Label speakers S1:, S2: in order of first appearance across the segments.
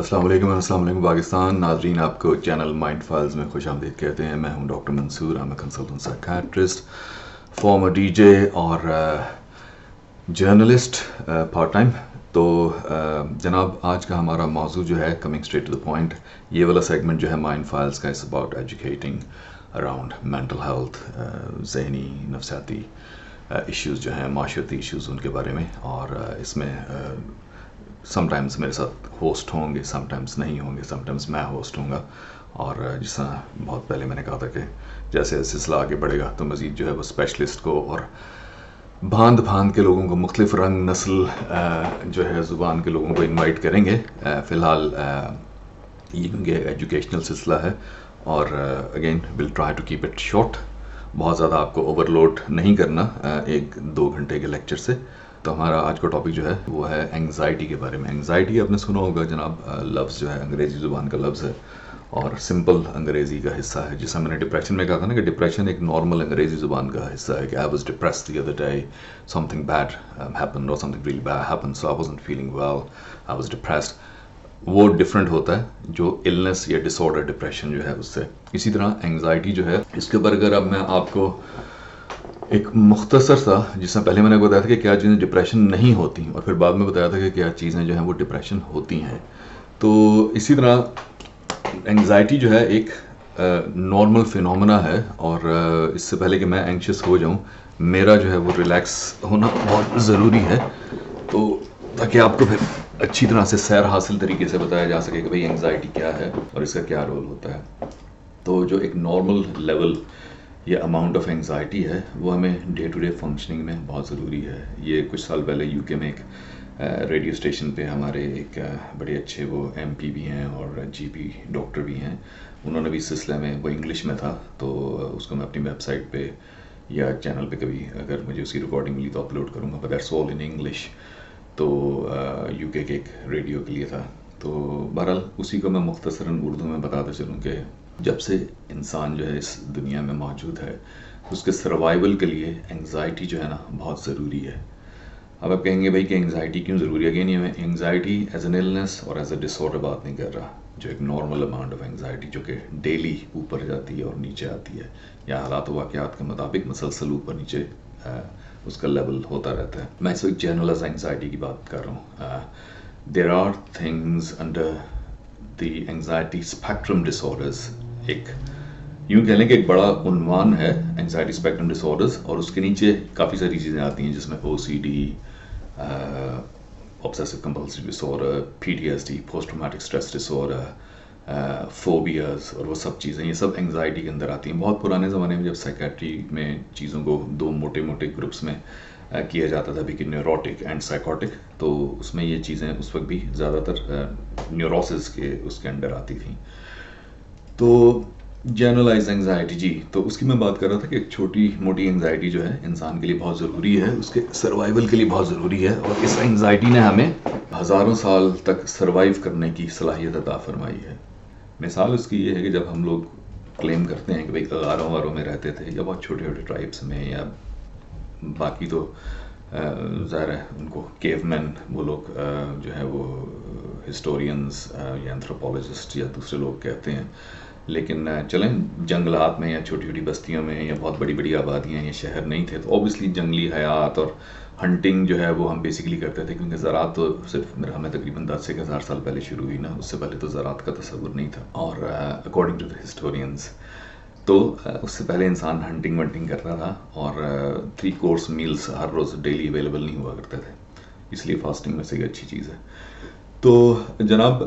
S1: अस्सलाम वालेकुम पाकिस्तान नाजरीन, आपको चैनल माइंड फाइल्स में खुश आमदीद कहते हैं। मैं हूं doctor Mansoor, I am consultant psychiatrist, former DJ और जर्नलिस्ट पार्ट टाइम। तो जनाब, आज का हमारा मौजू जो है, coming straight to the point, ये वाला सेगमेंट जो है माइंड फाइल्स का, it's about educating around mental health, ज़हनी नफसियाती इश्यूज़ जो हैं, माशरती इश्यूज़, उनके बारे में। और इसमें समटाइम्स मेरे साथ होस्ट होंगे, समटाइम्स नहीं होंगे, समटाइम्स मैं होस्ट होऊंगा। और जिस तरह बहुत पहले मैंने कहा था कि जैसे सिलसिला आगे बढ़ेगा तो मज़ीद जो है वो स्पेशलिस्ट को और भांत भांत के लोगों को, मुख्तलिफ रंग नस्ल जो है ज़ुबान के लोगों को इनवाइट करेंगे। फ़िलहाल ये क्योंकि एजुकेशनल सिलसिला है, और again will try to keep it short, बहुत ज़्यादा आपको ओवरलोड नहीं करना 1-2 घंटे के लेक्चर से। तो हमारा आज का टॉपिक जो है वो है एंग्जाइटी के बारे में। एंग्जाइटी आपने सुना होगा जनाब, लफ्ज़ जो है अंग्रेज़ी ज़ुबान का लफ्ज़ है और सिंपल अंग्रेज़ी का हिस्सा है। जिससे मैंने डिप्रेशन में कहा था ना कि डिप्रेशन एक नॉर्मल अंग्रेज़ी ज़ुबान का हिस्सा है, कि I was depressed the other day, something bad happened और something really bad happened, so I wasn't feeling well, I was depressed. वो डिफरेंट होता है जो इलनेस या डिसऑर्डर डिप्रेशन जो है उससे। इसी तरह एंग्जाइटी जो है, इसके ऊपर अगर अब मैं आपको एक मुख्तसर सा, जिसमें पहले मैंने बताया था कि क्या चीज़ें डिप्रेशन नहीं होती, और फिर बाद में बताया था कि क्या चीज़ें जो हैं वो डिप्रेशन होती हैं। तो इसी तरह एंग्जाइटी जो है एक नॉर्मल फिनोमेना है, और इससे पहले कि मैं एंग्शियस हो जाऊं, मेरा जो है वो रिलैक्स होना बहुत ज़रूरी है, तो ताकि आपको फिर अच्छी तरह से सैर हासिल तरीके से बताया जा सके कि भाई एंग्जाइटी क्या है और इसका क्या रोल होता है। तो जो एक नॉर्मल लेवल या अमाउंट ऑफ एंग्जाइटी है वो हमें डे टू डे फंक्शनिंग में बहुत ज़रूरी है। ये कुछ साल पहले यूके में एक रेडियो स्टेशन पे हमारे एक बड़े अच्छे वो एमपी भी हैं और जीपी डॉक्टर भी हैं, उन्होंने भी इस सिलसिले में, वो इंग्लिश में था, तो उसको मैं अपनी वेबसाइट पे या चैनल पे कभी अगर मुझे उसकी रिकॉर्डिंग मिली तो अपलोड करूँगा, but that's all in English. तो यूके के एक रेडियो के लिए था। तो बहरहाल उसी को मैं मुख्तसरन उर्दू में बताते चलूँ कि जब से इंसान जो है इस दुनिया में मौजूद है, उसके सर्वाइवल के लिए एंग्जाइटी जो है ना बहुत ज़रूरी है। अब आप कहेंगे भाई कि एंग्जाइटी क्यों ज़रूरी है? अगेन ये मैं एंग्जाइटी एज एन इलनेस और एज अ डिसऑर्डर बात नहीं कर रहा, जो एक नॉर्मल अमाउंट ऑफ एंग्जाइटी जो कि डेली ऊपर जाती है और नीचे आती है, या हालात वाक़यात के मुताबिक मसलसल ऊपर नीचे उसका लेवल होता रहता है। मैं इस वक्त जनरलाइज एंग्जाइटी की बात कर रहा हूँ। There are things under the anxiety spectrum disorders. एक यूँ कह लें कि एक बड़ा उन्वान है एंग्जाइटी स्पेक्ट्रम डिसऑर्डर्स, और उसके नीचे काफ़ी सारी चीज़ें आती हैं, जिसमें OCD, obsessive compulsive disorder, PTSD, post traumatic stress disorder, phobias, और वो सब चीज़ें, ये सब एंग्जाइटी के अंदर आती हैं। बहुत पुराने ज़माने में जब साइकेट्री में चीज़ों को 2 मोटे मोटे ग्रुप्स में किया जाता था भी, कि न्यूरोटिक एंड साइकोटिक, तो उसमें ये चीज़ें उस वक्त भी ज़्यादातर न्यूरोसिस के उसके अंडर आती थी। तो जनरलाइज एंग्जाइटी जी, तो उसकी मैं बात कर रहा था कि एक छोटी मोटी एंग्जाइटी जो है इंसान के लिए बहुत ज़रूरी है, उसके सर्वाइवल के लिए बहुत ज़रूरी है, और इस एंग्जाइटी ने हमें हज़ारों साल तक सर्वाइव करने की सलाहियत अता फरमाई है। मिसाल उसकी ये है कि जब हम लोग क्लेम करते हैं कि भाई गारों वारों में रहते थे, या बहुत छोटे छोटे ट्राइब्स में, या बाकी तो ज़ाहिर है उनको केवमैन वो लोग जो है वो हिस्टोरियंस या एंथ्रोपोलॉजिस्ट या दूसरे लोग कहते हैं, लेकिन चलें जंगलात में या छोटी छोटी बस्तियों में या बहुत बड़ी बड़ी आबादियाँ या शहर नहीं थे, तो ऑब्वियसली जंगली हयात और हंटिंग जो है वो हम बेसिकली करते थे, क्योंकि ज़रात तो सिर्फ मेरा हमें तकरीबन 10 से 1000 साल पहले शुरू हुई ना, उससे पहले तो ज़रात का तस्वुर नहीं था। और अकॉर्डिंग टू द हिस्टोरियंस तो उससे पहले इंसान हंटिंग वंटिंग करता था, और 3 कोर्स मील्स हर रोज़ डेली अवेलेबल नहीं हुआ करते थे, इसलिए फास्टिंग में से एक अच्छी चीज़ है। तो जनाब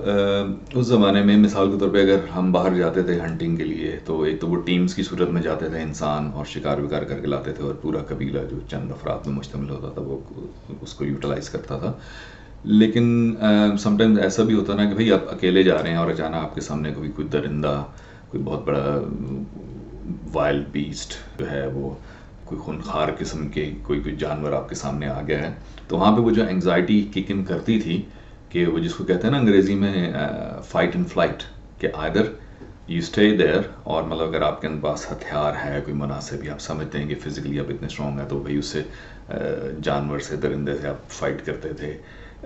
S1: उस ज़माने में मिसाल के तौर पे अगर हम बाहर जाते थे हंटिंग के लिए, तो एक तो वो टीम्स की सूरत में जाते थे इंसान, और शिकार विकार करके लाते थे, और पूरा कबीला जो चंद अफराद में मुश्तमिल होता था वो उसको यूटिलाइज़ करता था। लेकिन समटाइम्स ऐसा भी होता ना कि भाई आप अकेले जा रहे हैं और अचानक आपके सामने कोई दरिंदा, कोई बहुत बड़ा वाइल्ड बीस्ट जो है वो, कोई खूनखार किस्म के कोई जानवर आपके सामने आ गया है, तो वहाँ पे वो जो एंग्जाइटी किक इन करती थी, कि वो जिसको कहते हैं ना अंग्रेज़ी में फाइट एंड फ्लाइट, कि आइदर यू स्टे देयर, और मतलब अगर आपके पास हथियार है कोई मुनासिब, या आप समझते हैं कि फिज़िकली आप इतने स्ट्रॉन्ग हैं, तो भाई उससे जानवर से, दरिंदे से आप फाइट करते थे,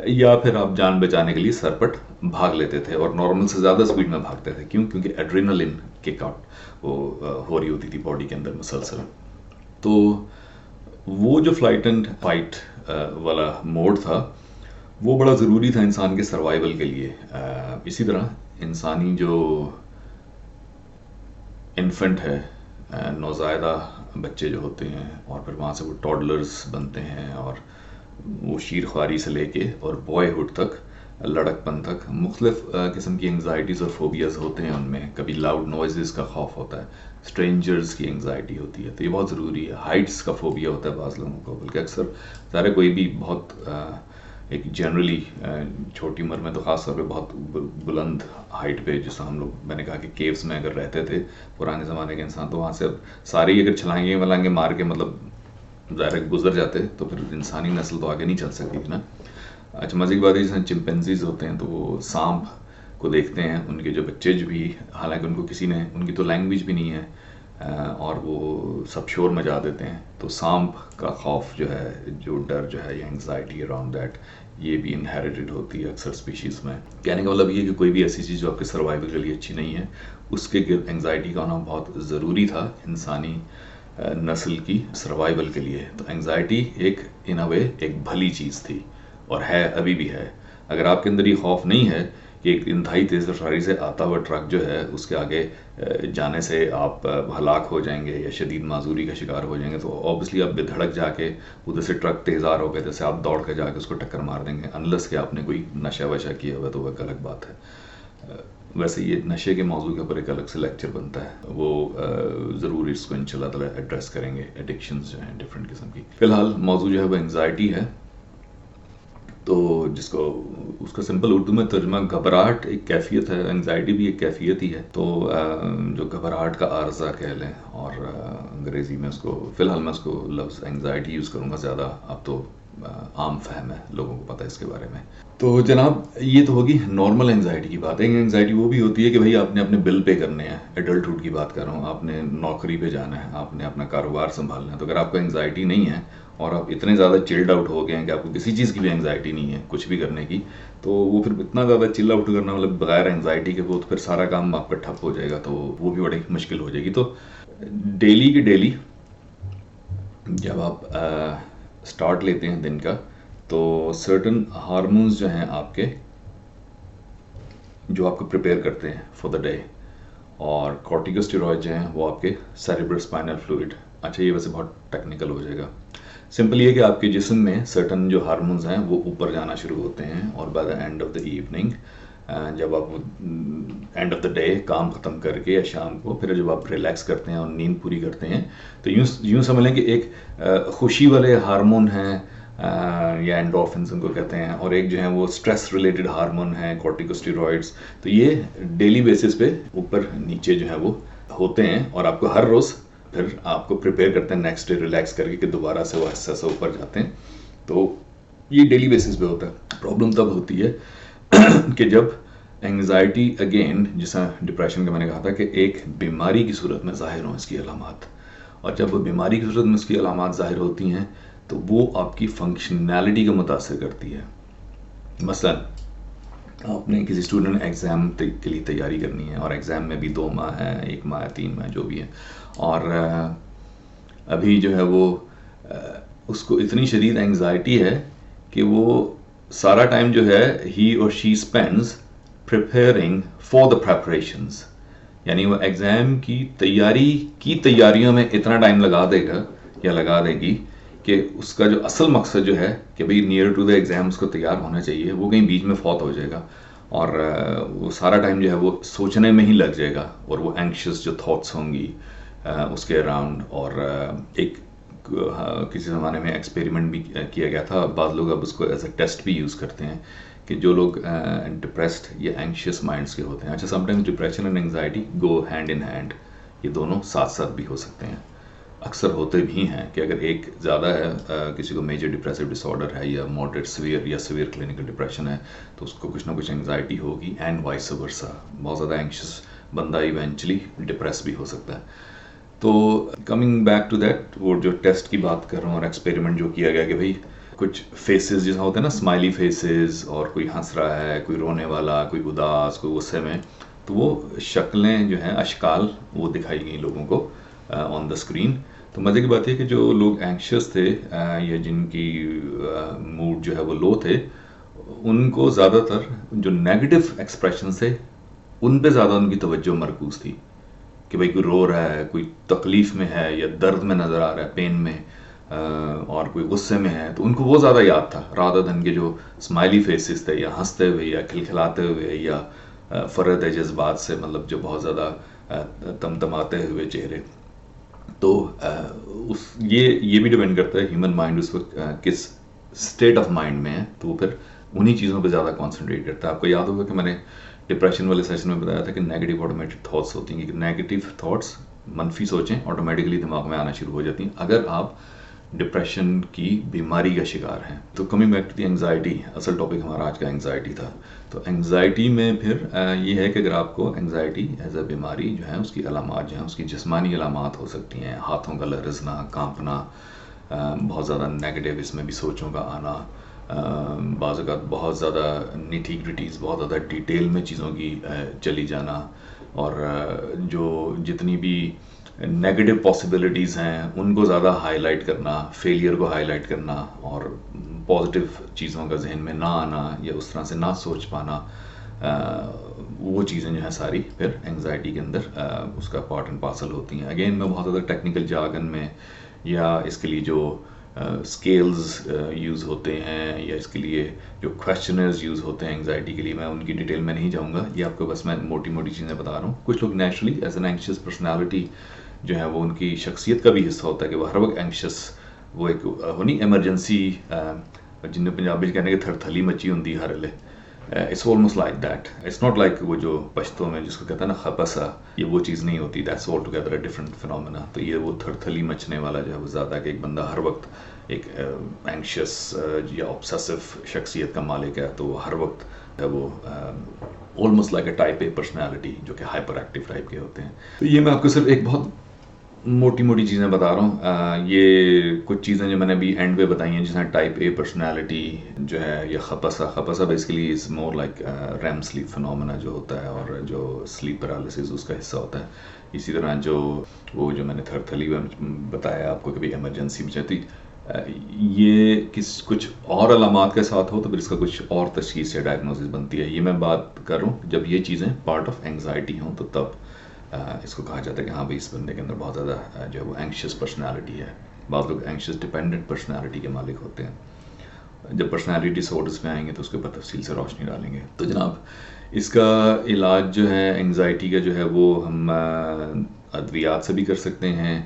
S1: या फिर आप जान बचाने के लिए सरपट भाग लेते थे और नॉर्मल से ज़्यादा स्पीड में भागते थे। क्यों? क्योंकि एड्रेनलिन किक आउट वो हो रही होती थी बॉडी के अंदर मुसलसल। तो वो जो फ्लाइट एंड फाइट वाला मोड था वो बड़ा ज़रूरी था इंसान के सर्वाइवल के लिए। इसी तरह इंसानी जो इन्फेंट है, नौज़ायदा बच्चे जो होते हैं और फिर वहाँ से वो टॉडलर्स बनते हैं और वो शीर ख्वारी से लेके और बॉयहुड तक, लड़कपन तक मुख्तलिफ किस्म की एंग्जाइटीज़ और फोबियाज़ होते हैं उनमें। कभी लाउड नॉइज़ का खौफ होता है, स्ट्रेंजर्स की एंग्जाइटी होती है, तो ये बहुत ज़रूरी है। हाइट्स का फोबिया होता है बाज़ लोगों को, बल्कि अक्सर सारे कोई भी बहुत एक जनरली छोटी उम्र में तो ख़ास तौर पे बहुत बुलंद हाइट पे, जैसा हम लोग, मैंने कहा कि केव्स में अगर रहते थे पुराने ज़माने के इंसान, तो वहाँ से अब सारे ही अगर छलांगे वलांगे मार के मतलब ज़ाहिर गुजर जाते, तो फिर इंसानी नस्ल तो आगे नहीं चल सकती थी ना। अच्छा, मज़े की बात है, जैसे चिंपैंजीज़ होते हैं तो वो सांप को देखते हैं, उनके जो बच्चे जो भी, हालांकि उनको किसी ने, उनकी तो लैंग्वेज भी नहीं है और वो सब शोर मचा देते हैं, तो सांप का खौफ जो है, जो डर जो है, ये एंग्जाइटी अराउंड दैट, ये भी इनहेरिटेड होती है अक्सर स्पीशीज़ में। कहने का मतलब ये कि कोई भी ऐसी चीज़ जो आपके सर्वाइवल के लिए अच्छी नहीं है, उसके गिर्द एंग्जाइटी का होना बहुत ज़रूरी था इंसानी नस्ल की सर्वाइवल के लिए। तो एंग्जाइटी एक इन अ वे एक भली चीज़ थी और है, अभी भी है। अगर आपके अंदर ये खौफ नहीं है कि एक इंतहाई तेज़ रफ्तारी से आता हुआ ट्रक जो है उसके आगे जाने से आप हलाक हो जाएंगे या शदीद माजूरी का शिकार हो जाएंगे, तो ऑब्वियसली आप बेधड़क जाके उधर से ट्रक तेज़ आ रहा होगा, जैसे आप दौड़ के जाके उसको टक्कर मार देंगे, अनलेस कि आपने कोई नशा वशा किया हुआ, तो वह एक अलग बात है। वैसे ये नशे के मौजू के ऊपर एक अलग से लेक्चर बनता है, वो ज़रूर इसको इंशाल्लाह ताला एड्रेस करेंगे, एडिक्शंस जो हैं डिफरेंट किस्म की। फ़िलहाल मौजू जो है वो एंग्जाइटी है, तो जिसको उसका सिंपल उर्दू में तर्जुमा घबराहट एक कैफियत है, एंग्जाइटी भी एक कैफियत ही है। तो जो घबराहट का आर्जा कह लें, और अंग्रेज़ी में उसको, फ़िलहाल मैं उसको लफ्ज़ एंग्जाइटी यूज़ करूँगा ज़्यादा, अब तो आम फहम है, लोगों को पता है इसके बारे में। तो जनाब, ये तो होगी नॉर्मल एंग्जाइटी की बात। एक एंग्जाइटी वो भी होती है कि भाई आपने अपने बिल पे करने हैं, एडल्टहुड की बात कर रहा हूँ, आपने नौकरी पे जाना है, आपने अपना कारोबार संभालना है। तो अगर आपको एंग्जाइटी नहीं है और आप इतने ज़्यादा चिल्ड आउट हो गए हैं कि आपको किसी चीज़ की भी एंग्जाइटी नहीं है, कुछ भी करने की, तो वो फिर इतना ज़्यादा चिल आउट करना, मतलब बगैर एंग्जाइटी के, वो तो फिर सारा काम आपका ठप हो जाएगा, तो वो भी बड़ी मुश्किल हो जाएगी। तो डेली की डेली जब आप स्टार्ट लेते हैं दिन का, तो सर्टन हार्मोन्स जो हैं आपके, जो आपको प्रिपेयर करते हैं फॉर द डे, और कॉर्टिकोस्टेरॉइड जो हैं वो आपके सेरेब्रोस्पाइनल फ्लूइड। अच्छा, ये वैसे बहुत टेक्निकल हो जाएगा, सिंपल ये कि आपके जिस्म में सर्टन जो हार्मोन्स हैं वो ऊपर जाना शुरू होते हैं, और by the end of the evening, जब आप एंड ऑफ द डे काम ख़त्म करके या शाम को, फिर जब आप रिलैक्स करते हैं और नींद पूरी करते हैं, तो यूँ समझ लें कि एक खुशी वाले हार्मोन हैं, या एंडोर्फिन्स उनको कहते हैं, और एक जो है वो स्ट्रेस रिलेटेड हार्मोन है कॉर्टिकोस्टेरॉइड्स। तो ये डेली बेसिस पे ऊपर नीचे जो है वो होते हैं, और आपको हर रोज़ फिर आपको प्रिपेयर करते हैं नेक्स्ट डे रिलैक्स करके कि दोबारा से वो हिस्सा से ऊपर जाते हैं। तो ये डेली बेसिस पे होता है। प्रॉब्लम तब होती है कि जब एंग्जाइटी, अगेन जैसा डिप्रेशन का मैंने कहा था, कि एक बीमारी की सूरत में ज़ाहिर हों इसकी अलामात, और जब वो बीमारी की सूरत में इसकी अलामात ज़ाहिर होती हैं तो वो आपकी फंक्शनैलिटी को मुतासर करती है। मसलन आपने किसी स्टूडेंट ने एग्ज़ाम के लिए तैयारी करनी है, और एग्ज़ाम में भी 2 माह है, 1 माह है, 3 माह जो भी है, और अभी जो है वो उसको इतनी शदीद एंग्जाइटी है कि वो सारा टाइम जो है ही और she spends preparing for the preparations, यानी वो एग्ज़ाम की तैयारियों में इतना टाइम लगा देगा या लगा देगी कि उसका जो असल मकसद जो है कि भाई नियर टू द एग्ज़ाम उसको तैयार होना चाहिए, वो कहीं बीच में फौत हो जाएगा, और वो सारा टाइम जो है वो सोचने में ही लग जाएगा, और वो एंक्शस जो थॉट्स होंगी उसके अराउंड। और एक किसी ज़माने में एक्सपेरिमेंट भी किया गया था, बाद लोग अब उसको एज अ टेस्ट भी यूज़ करते हैं, कि जो लोग डिप्रेस्ड या एंक्शियस माइंड्स के होते हैं, अच्छा sometimes depression and anxiety go hand in hand, ये दोनों साथ साथ भी हो सकते हैं, अक्सर होते भी हैं कि अगर एक ज़्यादा है, किसी को मेजर डिप्रेसिव डिसऑर्डर है या मॉडरेट सीवियर या सीवियर क्लिनिकल डिप्रेशन है, तो उसको कुछ ना कुछ एंग्जाइटी होगी, एंड वाइस वर्सा, बहुत ज़्यादा एंक्शियस बंदा इवेंचुअली डिप्रेस भी हो सकता है। तो कमिंग बैक टू दैट, वो जो टेस्ट की बात कर रहा हूँ और एक्सपेरिमेंट जो किया गया कि भाई کچھ فیسز جیسا ہوتے ہیں نا، اسمائلی فیسز، اور کوئی ہنس رہا ہے، کوئی رونے والا، کوئی اداس، کوئی غصے میں، تو وہ شکلیں جو ہیں، اشکال، وہ دکھائی گئی لوگوں کو آن دا اسکرین. تو مزے کی بات یہ کہ جو لوگ اینکشیس تھے یا جن کی موڈ جو ہے وہ لو تھے، ان کو زیادہ تر جو نیگیٹو ایکسپریشن تھے ان پہ زیادہ ان کی توجہ مرکوز تھی کہ بھائی کوئی رو رہا ہے، کوئی تکلیف میں ہے یا درد میں نظر آ رہا ہے، پین میں، اور کوئی غصے میں ہے، تو ان کو وہ زیادہ یاد تھا رادر دن کے جو اسمائلی فیسز تھے، یا ہنستے ہوئے یا کھلکھلاتے ہوئے یا فرد جذبات سے، مطلب جو بہت زیادہ تمتماتے ہوئے چہرے. تو یہ بھی ڈیپینڈ کرتا ہے ہیومن مائنڈ اس وقت کس اسٹیٹ آف مائنڈ میں ہے، تو وہ پھر انہی چیزوں پہ زیادہ کانسنٹریٹ کرتا ہے. آپ کو یاد ہوگا کہ میں نے ڈپریشن والے سیشن میں بتایا تھا کہ نیگیٹو آٹومیٹک تھاٹس ہوتی ہیں، کہ نیگیٹو تھاٹس، منفی سوچیں آٹومیٹکلی دماغ میں آنا شروع ہو جاتی ہیں اگر آپ ڈپریشن کی بیماری کا شکار ہیں. تو coming back to the anxiety, اصل ٹاپک ہمارا آج کا انگزائٹی تھا. تو انگزائٹی میں پھر یہ ہے کہ اگر آپ کو انگزائٹی ایز اے بیماری جو ہے، اس کی علامات جو ہیں، اس کی جسمانی علامات ہو سکتی ہیں، ہاتھوں کا لرزنا، کانپنا، بہت زیادہ نیگیٹو اس میں بھی سوچوں کا آنا، بعض اوقات بہت زیادہ نیٹی گریٹیز، بہت زیادہ ڈیٹیل میں چیزوں کی چلی جانا، اور جو جتنی بھی نیگیٹو پاسبلٹیز ہیں ان کو زیادہ ہائی لائٹ کرنا، فیلئر کو ہائی لائٹ کرنا، اور پازیٹیو چیزوں کا ذہن میں نہ آنا یا اس طرح سے نہ سوچ پانا، وہ چیزیں جو ہیں ساری پھر انگزائٹی کے اندر اس کا پارٹ اینڈ پارسل ہوتی ہیں. اگین میں بہت زیادہ ٹیکنیکل جارگن میں، یا اس کے لیے جو اسکیلز یوز ہوتے ہیں، یا اس کے لیے جو کویشچنرز یوز ہوتے ہیں انگزائٹی کے لیے، میں ان کی ڈیٹیل میں نہیں جاؤں گا. یہ آپ کو بس میں موٹی موٹی چیزیں بتا رہا ہوں. کچھ لوگ naturally as an anxious personality جو ہے وہ ان کی شخصیت کا بھی حصہ ہوتا ہے کہ وہ ہر وقت اینکشیس، وہ ایک ہونی ایمرجنسی، جن نے پنجابی کہنے کے تھر تھلی مچی ہوتی ہر ویلے. It's almost like that. It's not like وہ جو پشتوں میں جس کو کہتا ہے نا خپسا، یہ وہ چیز نہیں ہوتی. That's all together a different phenomena. تو یہ وہ تھر تھلی مچنے والا جو ہے وہ زیادہ کہ ایک بندہ ہر وقت ایک اینکشیس یا آبسیسو شخصیت کا مالک ہے، تو وہ ہر وقت وہ almost like a type A personality, جو کہ ہائپر ایکٹیو ٹائپ کے ہوتے ہیں. تو یہ میں آپ کو صرف ایک بہت موٹی موٹی چیزیں بتا رہا ہوں. یہ کچھ چیزیں جو میں نے ابھی اینڈ پہ بتائی ہیں، جیسے ٹائپ اے پرسنالٹی جو ہے، یا خپسا basically is more like REM sleep phenomena جو ہوتا ہے، اور جو سلیپ پیرالسس اس کا حصہ ہوتا ہے. اسی طرح جو وہ جو میں نے تھر تھلی بتایا آپ کو کہ ایمرجنسی میں چاہتی، یہ کچھ اور علامات کے ساتھ ہو تو پھر اس کا کچھ اور تشخیص یا ڈائگنوسس بنتی ہے. یہ میں بات کر رہا ہوں جب یہ چیزیں پارٹ آف اینگزائٹی ہوں، تو تب اس کو کہا جاتا ہے کہ ہاں بھائی اس بندے کے اندر بہت زیادہ جو ہے وہ اینکشیس پرسنالٹی ہے. بعض لوگ اینکشیس ڈپینڈنٹ پرسنالٹی کے مالک ہوتے ہیں. جب پرسنالٹی ڈس آرڈرز میں آئیں گے تو اس کے اوپر تفصیل سے روشنی ڈالیں گے. تو جناب اس کا علاج جو ہے اینگزائٹی کا جو ہے وہ ہم ادویات سے بھی کر سکتے ہیں.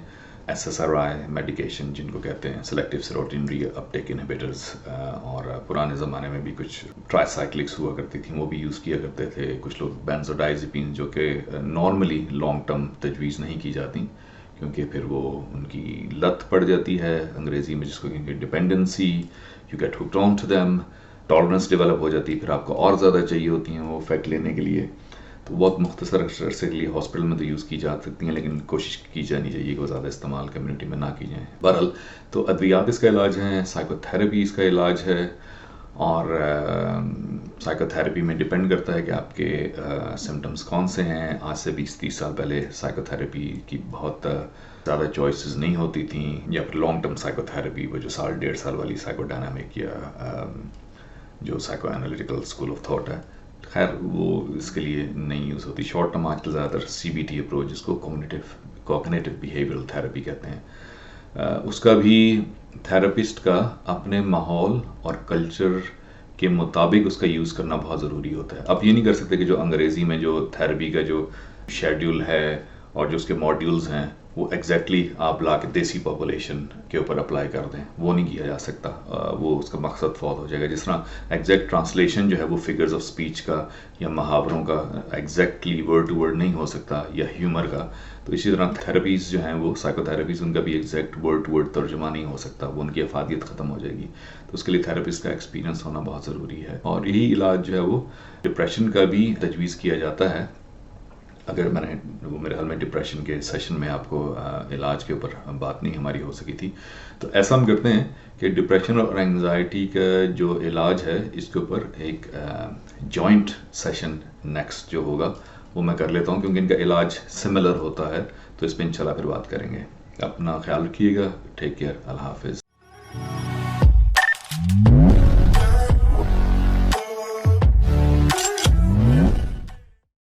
S1: SSRI میڈیکیشن جن کو کہتے ہیں، سلیکٹیو سیروٹونین ری اپٹیک انہیبیٹرز، اور پرانے زمانے میں بھی کچھ ٹرائی سائکلکس ہوا کرتی تھیں، وہ بھی یوز کیا کرتے تھے. کچھ لوگ بینزوڈائزپین، جو کہ نارملی لانگ ٹرم تجویز نہیں کی جاتی کیونکہ پھر وہ ان کی لت پڑ جاتی ہے، انگریزی میں جس کو کہیں گے dependency, you get hooked on to them, tolerance develop ہو جاتی ہے، پھر آپ کو اور زیادہ چاہیے ہوتی ہیں وہ افیکٹ لینے کے لیے. تو بہت مختصر عرصے کے لیے ہاسپٹل میں تو یوز کی جا سکتی ہیں، لیکن کوشش کی جانی چاہیے کہ وہ زیادہ استعمال کمیونٹی میں نہ کی جائیں. بہرحال تو ادویات اس کا علاج ہیں، سائیکو تھراپی اس کا علاج ہے، اور سائیکو تھراپی میں ڈپینڈ کرتا ہے کہ آپ کے سمٹمز کون سے ہیں. آج سے 20-30 سال پہلے سائیکو تھراپی کی بہت زیادہ چوائسیز نہیں ہوتی تھیں، یا پھر لانگ ٹرم سائیکو تھراپی، وہ جو 1.5 سال والی سائیکو ڈائنامک یا جو psycho analytical school of thought ہے، خیر وہ اس کے لیے نہیں یوز ہوتی. شارٹ ٹرم آج کل زیادہ تر CBT اپروچ، جس کو کوگنیٹو بیہیویئرل تھراپی کہتے ہیں، اس کا بھی تھراپسٹ کا اپنے ماحول اور کلچر کے مطابق اس کا یوز کرنا بہت ضروری ہوتا ہے. آپ یہ نہیں کر سکتے کہ جو انگریزی میں جو تھراپی کا جو شیڈیول ہے اور جو اس کے ماڈیولز ہیں وہ ایگزیکٹلی آپ لا کے دیسی پاپولیشن کے اوپر اپلائی کر دیں. وہ نہیں کیا جا سکتا، وہ اس کا مقصد فوت ہو جائے گا. جس طرح ایگزیکٹ ٹرانسلیشن جو ہے وہ فگرز آف سپیچ کا یا محاوروں کا ایگزیکٹلی ورڈ ٹو ورڈ نہیں ہو سکتا، یا ہیومر کا. تو اسی طرح تھراپیز جو ہیں وہ سائیکو تھراپیز، ان کا بھی ایگزیکٹ ورڈ ٹو ورڈ ترجمہ نہیں ہو سکتا، وہ ان کی افادیت ختم ہو جائے گی. تو اس کے لیے تھراپسٹ کا ایکسپیرینس ہونا بہت ضروری ہے. اور یہی علاج جو ہے وہ ڈپریشن کا بھی تجویز کیا جاتا ہے. اگر میں نے وہ میرے حال میں ڈپریشن کے سیشن میں آپ کو علاج کے اوپر بات نہیں ہماری ہو سکی تھی، تو ایسا ہم کرتے ہیں کہ ڈپریشن اور انگزائٹی کا جو علاج ہے اس کے اوپر ایک جوائنٹ سیشن نیکسٹ جو ہوگا وہ میں کر لیتا ہوں، کیونکہ ان کا علاج سملر ہوتا ہے، تو اس پہ انشاءاللہ پھر بات کریں گے. اپنا خیال رکھیے گا. Take care. اللہ حافظ.